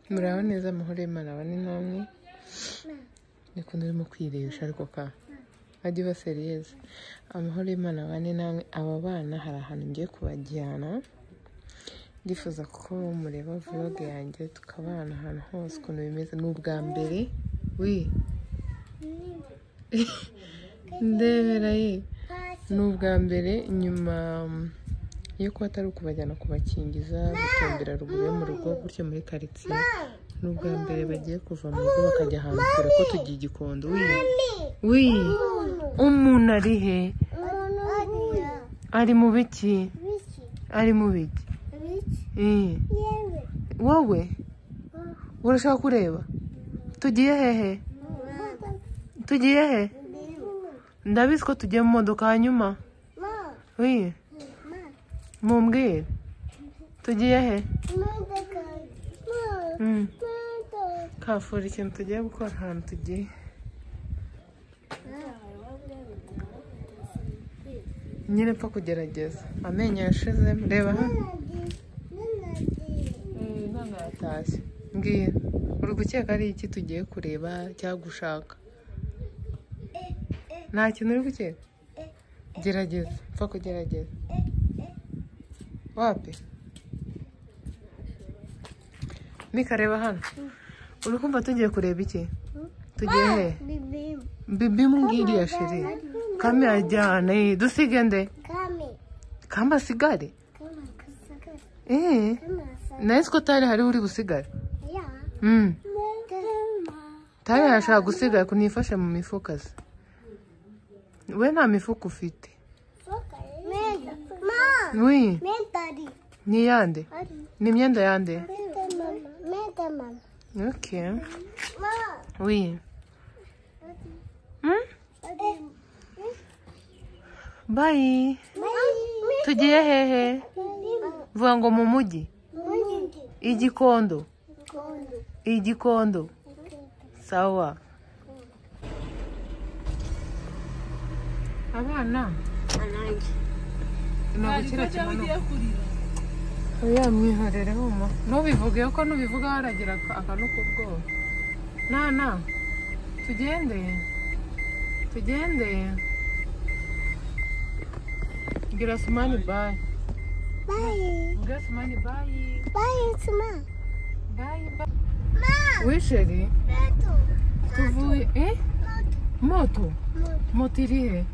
muraho neza amahoro y'Imana abane namwe niko ndimo kwirebesha ariko ka ajye baseriyeze amahoro y'Imana abane namwe aba bana hari ahantu ngiye kubajyana ndifuza ko mureba vlog yanjye tukabana ahantu hose ukuntu bimeze n'ubwa mbere ndebera n'ubwa mbere nyuma yo kuba atari ukubajyana kubakingiza gutembera ruguru yo mu rugo gutyo muri quartier n'ubwa mbere bagiye kuva mu rugo bakajya ahantu kure ko tugiye igikondo umuntu ari he ari mu biki wowe urashaka kureba tugiye he ndabizi ko tugiye mu modoka hanyuma mumbwire tugiye he kafura ikintu tugiye gukora ahantu tugiye nyine pfa kugerageza amenyo yashizemo reba hano none yatashye mbwira uri gukeka ari iki tugiye kureba cyangwa gushaka nta kintu uri gukeka gerageza pfa kugerageza wapi mikareba hano uri kumva tugiye kureba iki tugiye he bibi mbwiriya shiri kame ajyana dusige nde kama asigare nahise ko tari hari uri busigare tari hashaka gusigara kunifashe mu mifuka se we nta mifuka ufite ni yande ni imyenda yande okay bye tugiye hehe vuga ngo mu mujyi igikondo sawa abana nagukira kimanuka oya mwihorere homa nubivuge ko nubivuga haragira akanuko bwo nana tugende gira sumani bye gira sumani bye suma bye wisheri tuvuye moto irihe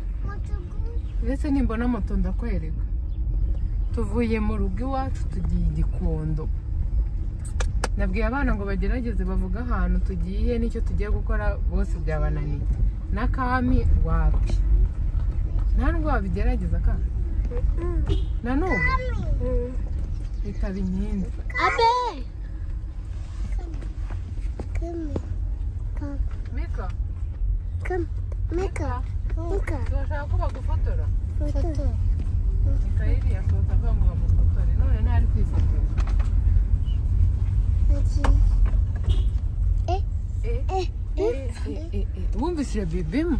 ndetse nimbona moto ndakwereka tuvuye mu rugo iwacu tugiye igikondo nabwiye abana ngo bagerageze bavuga ahantu tugiye n'icyo tugiye gukora bose byabananiye n'akami wapi nta nubwo wabigerageza ka na n'ubu bitaba inkindi Mika turashaka ko bagufotora Mikayeli yasohotse avuga ngo bamufotore none ntari kwifotora wumvise bibimu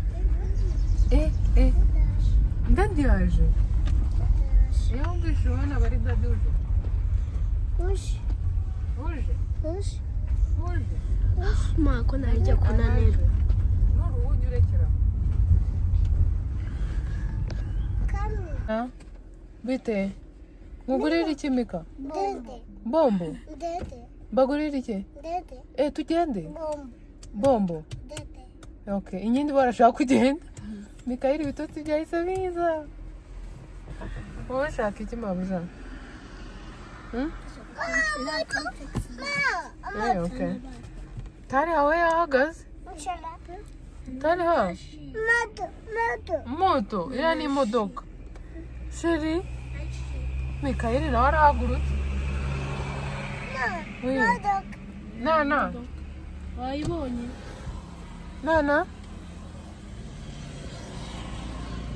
dadi yaje wumvise ubona bari dadi uje mako najya kunanira n'uruhugi urekera bite mugurira iki Mika bombo bagurira iki tugende bombo okay inyindi barashaka kugenda Mikayeli ibitotsi byahise biza wowe ushaka iki mabuja okay tari hawe yahagaze tari ha moto iriya ni imodoka sheri Mikayeli nawe arahagurutse nana wayibonye nana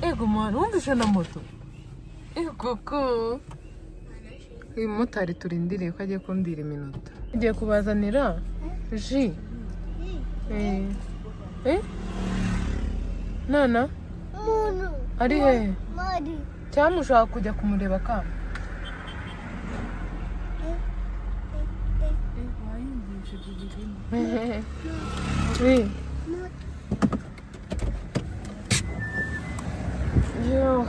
ego mwana wumvishe na moto koko uyu mumotari turindiriye ko agiye kundira iminota agiye kubazanira ji nana ari hehe cyangwa ushaka kujya kumureba ka Oui. Yo.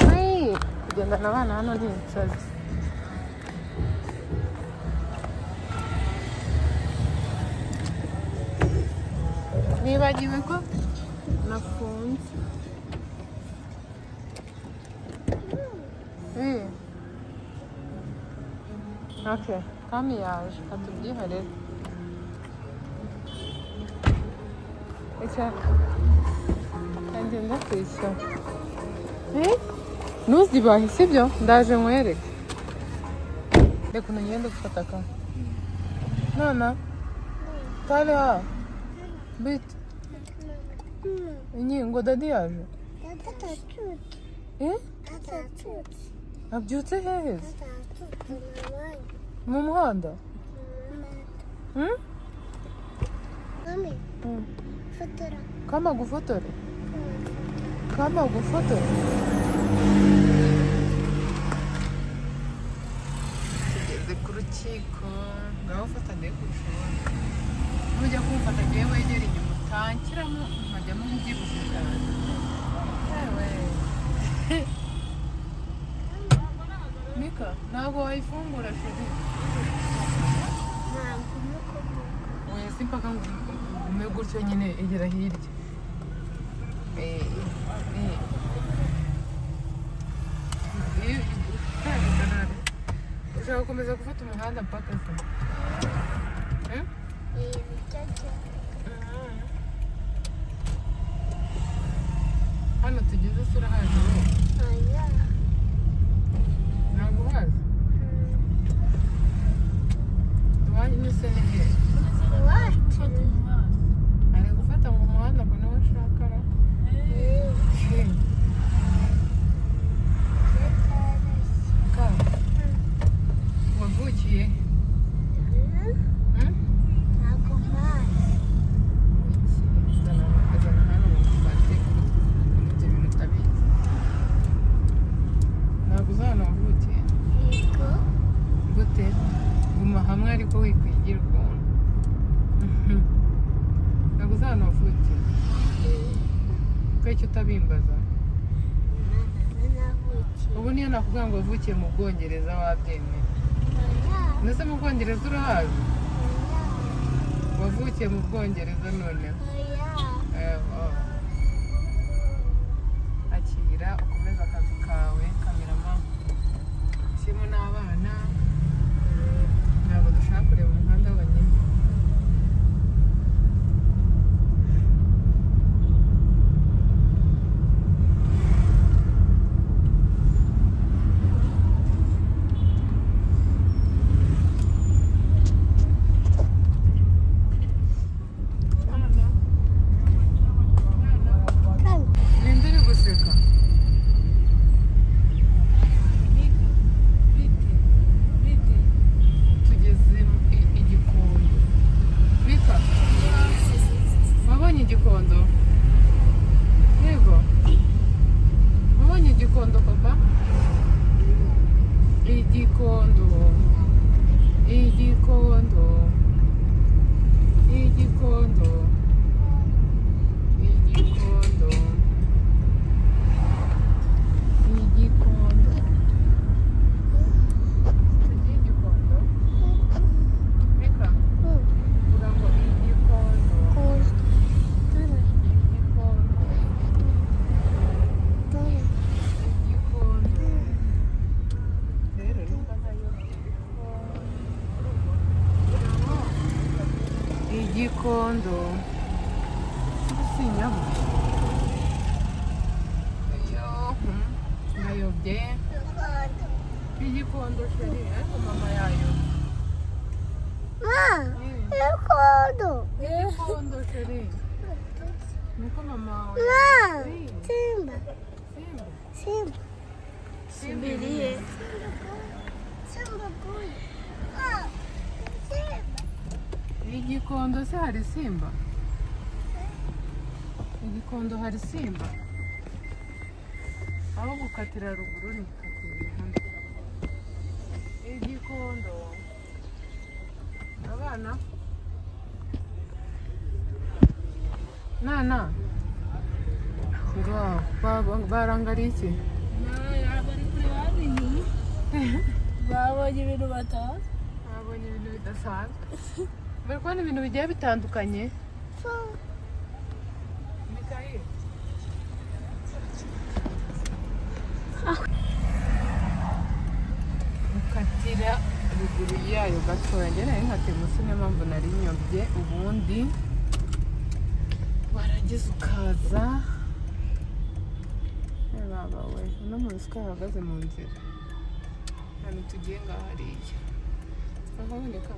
Oui. Kugendana abana hano ni insazi. Nibagiwe ko nafunze. Oui. Okay. Kami yaje atubyiharire. Eka. Kandi ndakwishyura. Ntuzibahe sibyo? Ndaje nkwereke. Reka unagende gufata ka. Nana. Tale ha. Bit. Ngo dadi yaje. Abyutse hehe? Mu muhanda? Mami, fotora. Kama gufotore? Kama gufotore? Tugeze ku rukiko. Ngaho fata ndebe kurushaho. Nujya kumfata ngewe wegera inyuma utankiramo nkajyamo mbyibushye cyane. Mika, ntabwo wayifungura sheri. Oya si mpaka ngume gutyo nyine egera hirya. Ushaka gukomeza gufata umuhanda mpaka se? Hano tugeze se urahazi wowe? Ntabwo uhazi? Iwanyu se ni hehe? Ari gufata mu muhanda ngo niwe ashaka ra? Wavukiye? Guma hamwe ariko wikwigira ukuntu. Ntabwo uzana wavukiye? Kuki utabimbaza? Ubu niyo nakubwira ngo wavukiye mu Bwongereza wabyemeye. Mbese mu Bwongereza urahazi? Wavukiye mu Bwongereza noneho? Akira ukomeze akazi kawe kamerama. Simo n'abana. Ntabwo dushaka kureba umuhanda wonyine. Ninde uri guseka? Tugeze igikondo. Bika? Wabonye igikondo? Yego? Wabonye igikondo papa? Igikondo. Igikondo. Igikondo. Igikondo. Igikondo. Tugiye igikondo? Bika? Vuga ngo igikondo. Igikondo. Igikondo. Rero nimba nayo igikondo. Sinyamo. Nayobye. Igikondo sheri, ariko mama yayo. Igikondo sheri. Nuko mama wawe. Simba. Simba. Simba. Simba irihe? Simba. Igikondo se hari Simba? Igikondo hari Simba? Aho gukatira ruguru ni gukatira hano. Igikondo. Abana Nana. Nana. Ngo barangariye iki? Bari kureba ibintu. Babonye ibintu batazi. Babonye ibintu bidasanzwe. Bari kubona ibintu bigiye bitandukanye. Mikael. Mukatira ruguru yayo gatoya njye nari nkatiye munsi niyo mpamvu nari nyobye ubundi warangiza ukaza baba we uno munsi ko ahagaze mu nzira hano tugiye ngaho hariya ahaboneka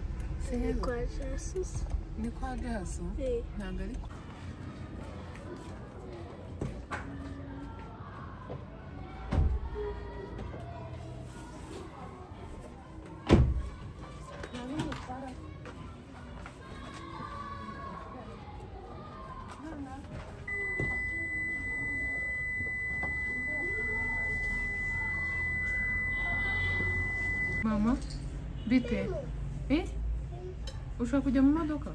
se Kwa Jesus. ni kwa gaso ntabwo ari Mama, bite? Ushaka kujya mu modoka?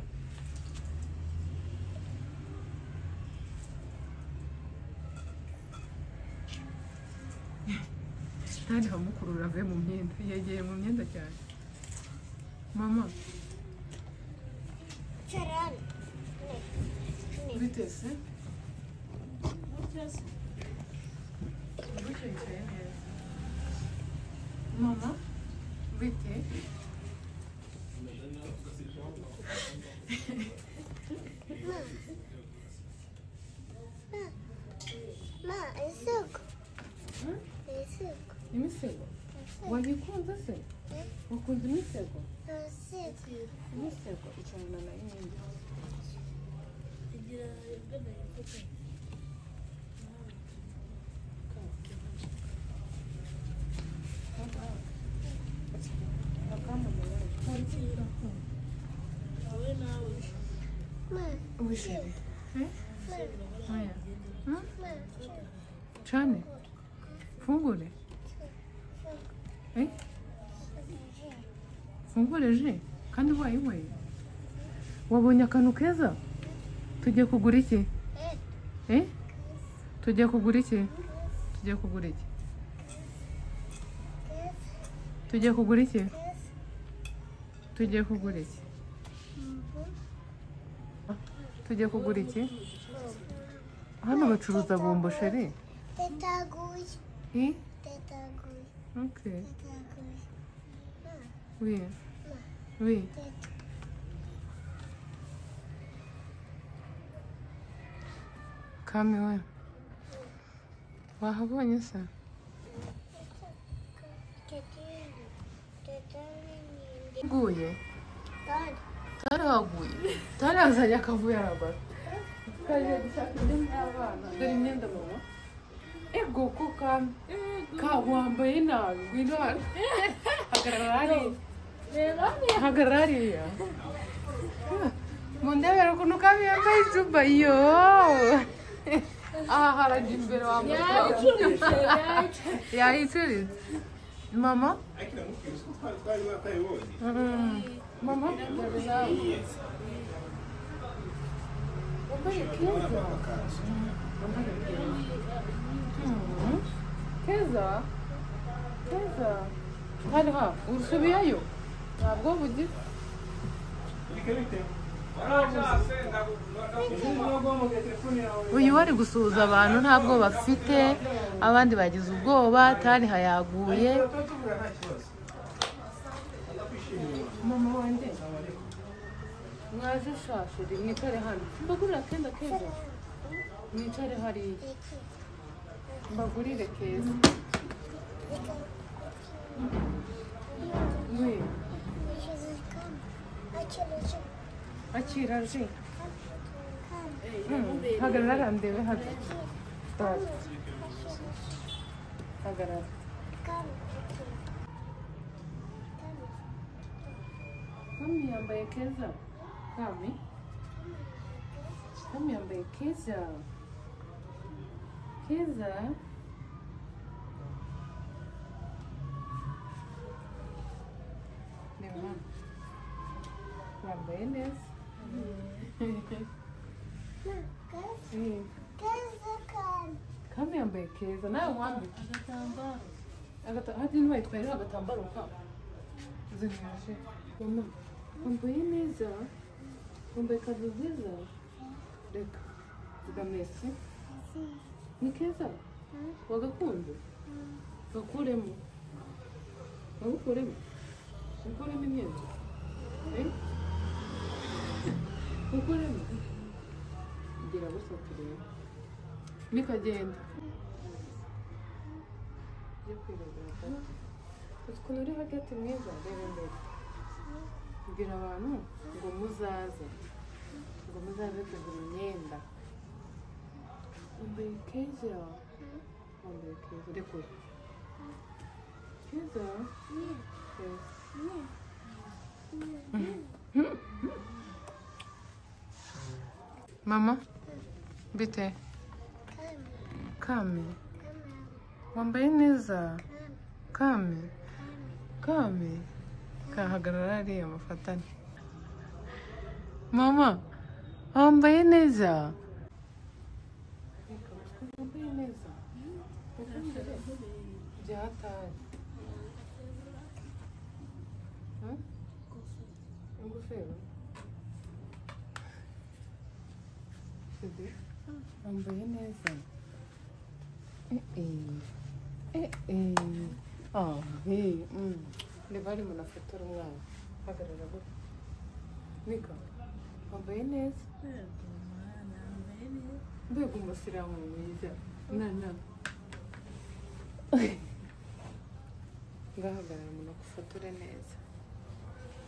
Ntari hamukurura ave mu myenda, yegeye mu myenda cyane. Mama, bite se? Wicaye neza. Mama, bite? Ma, isoko. Isoko. Imisego? Wayikunze se? Wakunze imisego? Isoko. Imisego icarana na yindi. Igira ibyo yakoze. Wishimye? Aya. Cyane? Fungure? Fungure ji? Kandi wayinyweye? Wabonye akantu keza? Tugiye kugura iki? Tugiye kugura iki? Tugiye kugura iki? Tugiye kugura iki? Tugiye kugura iki? Tugiye kugura iki? Hano bacuruza bombo sheri. Tetaguye. Tetaguye. Okay. Tetaguye. Oui. Oui. Kami we. Wahabonye se? Guye. Tari haguye. Tari hazanye akavuyo arabara. Kaje gushaka imyenda y'abana. Dore imyenda mama. Ego ko ka wambaye nabi. Ngwino hano. Hagarara hariya. Hagarara hariya. Mundebera ukuntu Kami yambaye ijuba yo. Aha harajya imbere wambaye. Yayicuritse. Mama? Mama? Wambaye keza. Keza? Keza? Hadi ha, usubiyeyo. Ntabwo bugize. Uyu wari gusuhuza abantu ntabwo bafite, abandi bagize ubwoba, Tari hayaguye. Mama wanjye mwaje shashuri mwicare hano mbagurira kenda keza mwicare hariya mbagurire keza we akira ji hagarara ndebe hano hagarara Kami yambaye keza Kami yambaye keza keza reba hano wambaye neza. Kami yambaye keza nawe wambike hadi ntibayitwarira agatambaro kabo zinaje. Mama wambaye neza, wambaye ikanzu nziza. Reka vuga mesi. Ni keza wagakunze gakuremo ukuremo imyenda ukuremo gira gusa turebe nikagenda yo kwirabura ukuntu uri hagati mwiza. Reba imbere ubwira abantu ngo muzaze kugura imyenda. Wambaye keza, wambaye keza. Rekura keza. Mama bite Kami wambaye neza. Kami kahagarara hariya mufatane. Mama wambaye neza, wambaye neza byatari ingofero wambaye neza. Reba ari munafotora umwana hagarara gutya. Nika wambaye neza, mbega umusiramu mwiza. ngahagarara munagufotore neza.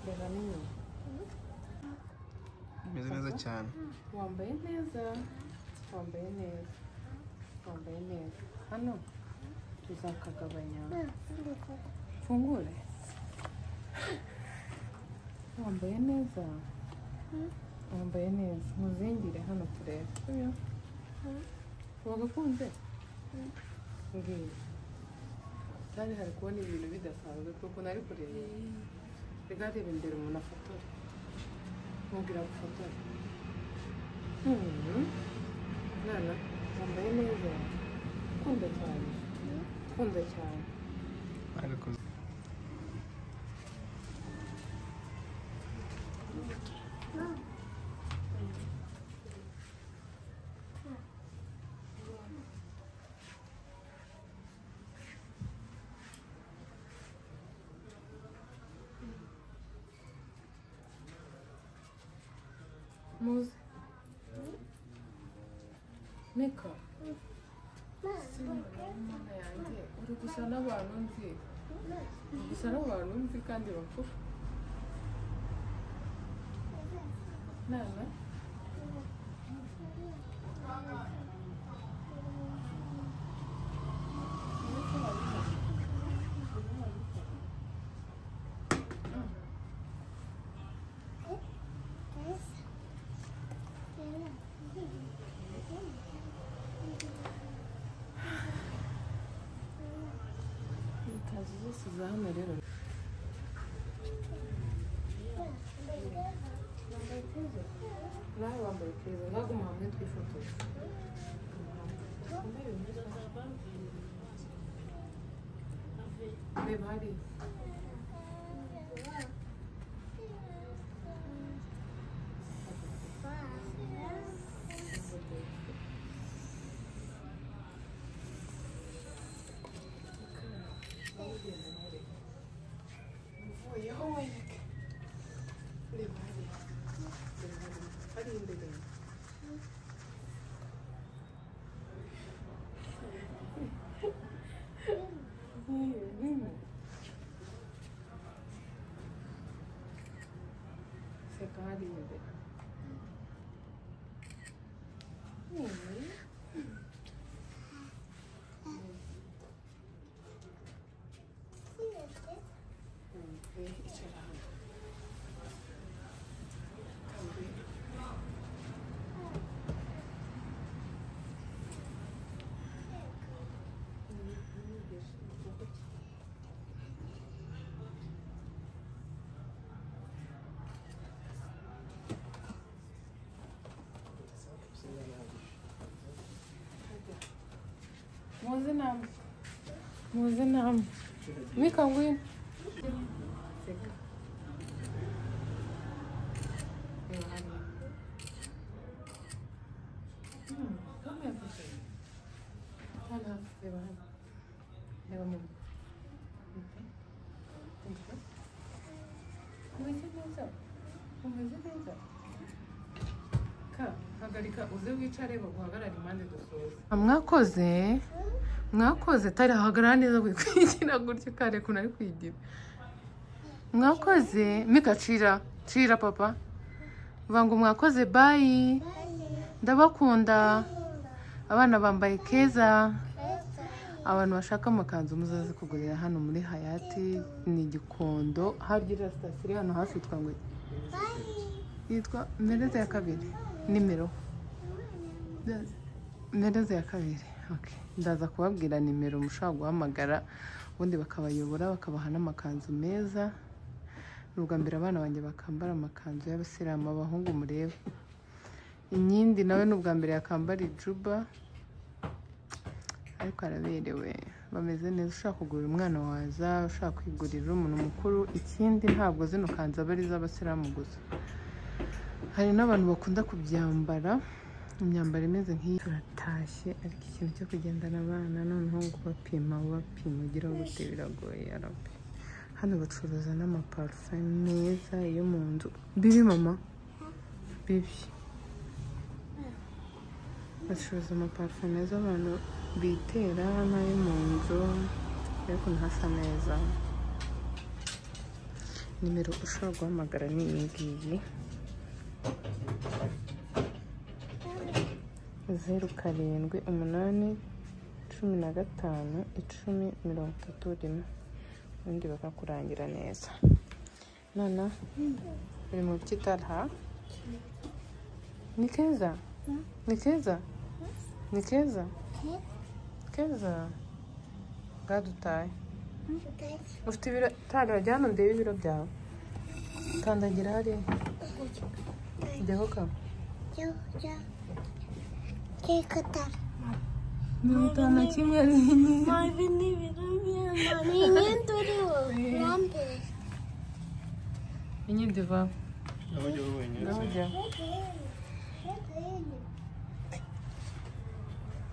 Reba n'inyuma imeze neza cyane. Wambaye neza, wambaye neza, wambaye neza. Hano tuzakagabanya. Fungure. Wambaye neza, wambaye neza. Muzingire hano turebe. Wagakunze ngiye cyane hari kubona ibintu bidasanzwe kuko nari kureba. Reka reba imbere umuntu afotora. Mubwira gufotora. Mwana wambaye neza, ukunda cyane, ukunda cyane. ariko muze Nika Mana yanjye uri gusa n'abantu nzi, gusa n'abantu nzi kandi bakuru. Nana ikazi zose za hano rero. Nawe wambaye keza, naguma hamwe twifotoza. Reba hariya. Mvuyeho wereke. Reba hariya. Hari imbere. Seka hari imbere. Icara hano. muze namwe muze namwe Mika ngwino seka reba hariya kama yafashe hano reba hano reba mama umeze neza umeze neza ka hagarika uze wicare baguhagarara impande dusoza mwakoze tari hagarara neza kwigira gutyo kare kuna ari kwigira mwakoze Mika cira papa vango mwakoze bye ndabakunda abana bambaye keza abantu bashaka amakanzu muzaze kugurira hano muri Hayati ni Gikondo hagira station hano hafi twangwe yitwa Mereza ya kabiri nimero Mereza ya kabiri okay ndaza kubabwira nimero mushaka guhamagara ubundi bakabayobora bakabaha n'amakanzu meza n'ubwa mbere abana banjye bakambara amakanzu y'abasiramu abahungu murebe inyindi nawe n'ubwa mbere yakambara ijuba ariko araberewe bameze neza ushaka kugurira umwana waza ushaka kwigurira umuntu mukuru ikindi ntabwo zino kanzu aba ari iz'abasiramu gusa hari n'abantu bakunda kubyambara imyambaro imeze nk'iyi turatashye ariko ikintu cyo kugendana abana noneho ngo bapima ugira gute biragoye arabe hano bacuruza n'amaparufe meza yo mu nzu bibi mama bibi bacuruza amaparufe meza abantu bitera n'ayo mu nzu ariko ntasa neza nimero ushobora guhamagara ni iyi ngiyi 0788151031 ubundi bakakurangira neza nana uri mu byitara ni keza gadutaye ufite ibiro tari wajyana ndebe ibiro byawe kandagira hariya jyaho kama Nutana kimwe nini mavini birabya nini turiho rambe inyindi va nahoja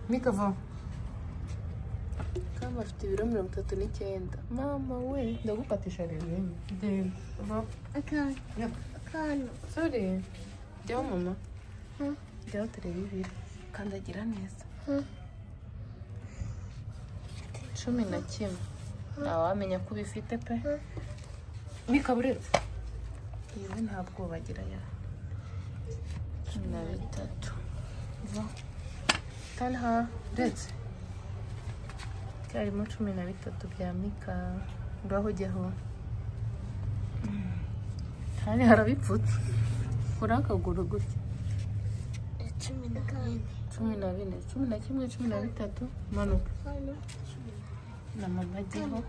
Mika va kama afite ibiro 39 mama we ndagukatisha rero de va akana sorry jya mama jya turebe ibiro kandagira neza 11 ntawamenya ko bifite pe nikaburetse yewe ntabwo bagira ya 13 va talha ndetse karimo 13 bya Mika ngaho jyaho tani harabipfutse kurakaguru gutya 11 manuka na mama ajyeho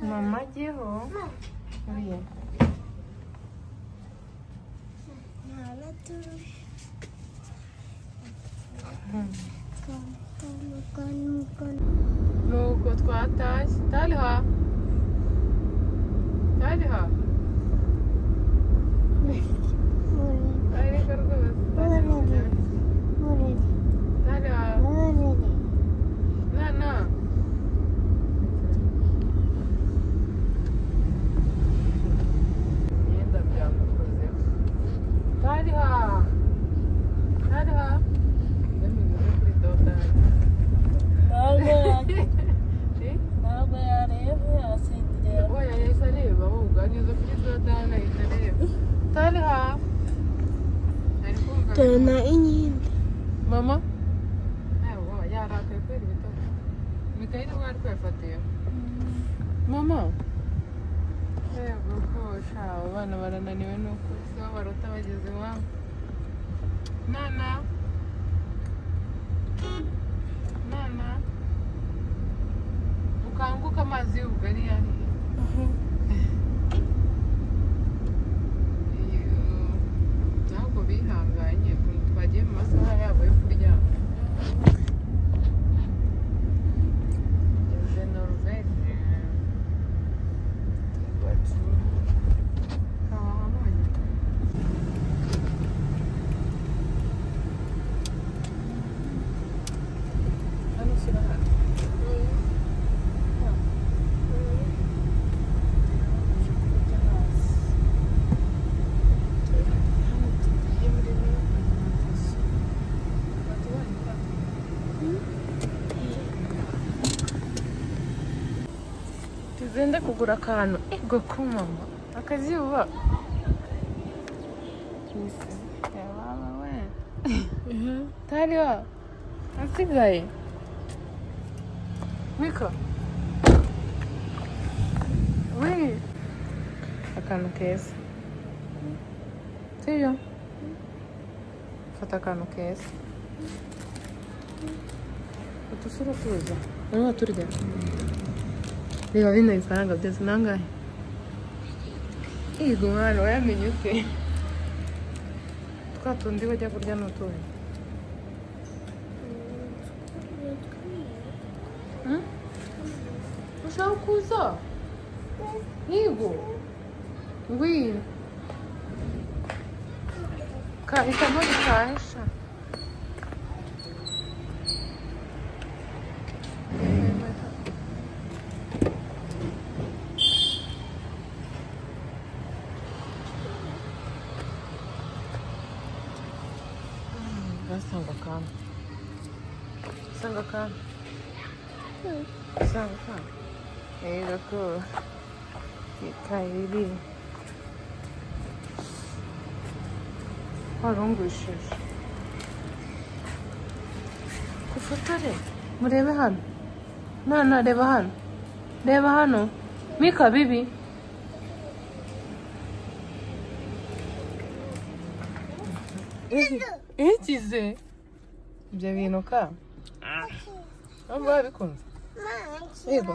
mama ajyeho uriya nuko twatashye tariha Tena inyindi mama yarakaye kweli bitatu Mikaeli wari kwafatiye mama gukosha abana barananiwe nuko sibo barota bageze iwabo nana ukanguka amazi y'ubugari yari ntabwo bihanganye twagiye mu amasaha yabo yo kuryama. Ngeze Norvège. Iwacu hahabonye. Hano surahari. Tugende kugura akantu ego ko mama akazuba yababa we tariwa asigaye Mika we akantu keza sibyo fata akantu keza utusura tuza urimo turya reba bino bifaranga byose nangahe yego mwana wayamenye ute twa tundi bajya kurya n'utuye ushaka kuza yego ngwino kahitamo gitahisha Sanga kan. Ega ko. Kairi. Warungushije. Kufotore. Murebe hano. Nana reba hano. Reba hano. Mika bibi. Ikize. Ibyo bintu ka. Ntabwo wabikunze. Yego.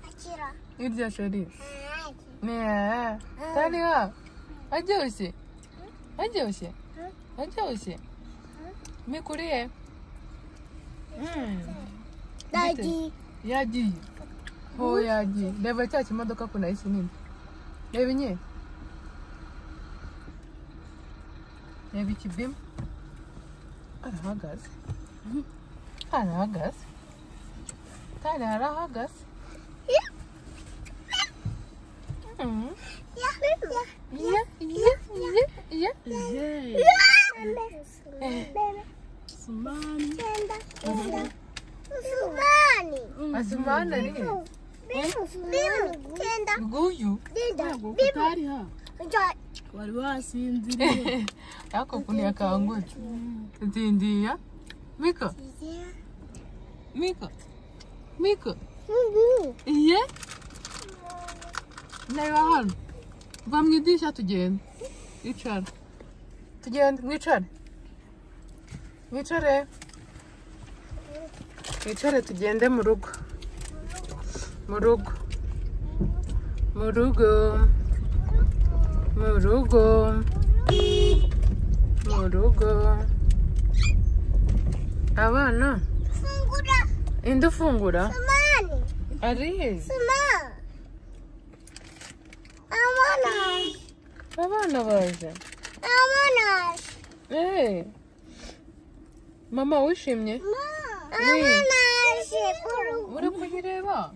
Akira. Irya sheri. Ne. Tariwa. Aryoshye. Aryoshye. Aryoshye. Mikuriye. Daddy. Yagiye. Ho yagiye. Reba cya kimodoka kuna isi nini. Reba nye. Reba ikibimu. Arahagaze. Arahagaze. Tari arahagaze. Asumani ni nguyu wari wasinziriye yako kunia kaangutse tindiya Mika Mika Mika iye Naiwa hano va mu idirishya tugenda icara tugenda mwicare mwicare mwicare tugende mu rugo mu rugo mu rugo mu rugo mu rugo abana Fungura. indi ufungura Samani. ari Sama. Amana. abana baje Amana. mama wishimye Amana. uri kuyireba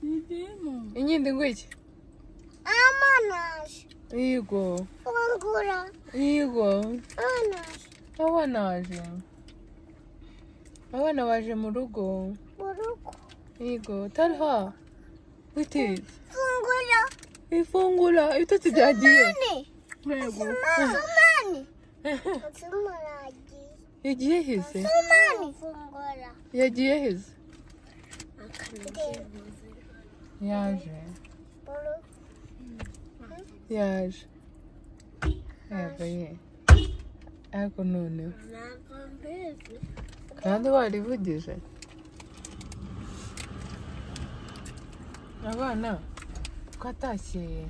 idimo inyindi ngwiki Amana. yego Fungura. yego Amana. abana baje mu rugo Buruku. yego tariha witize Fungura. ifungura ibitotsi byagiye yego Samani. Samani. yagiye heze Samani. Fungura. yagiye heze yaje yaje yego ye ariko noneho kandi warivugije abana twatashye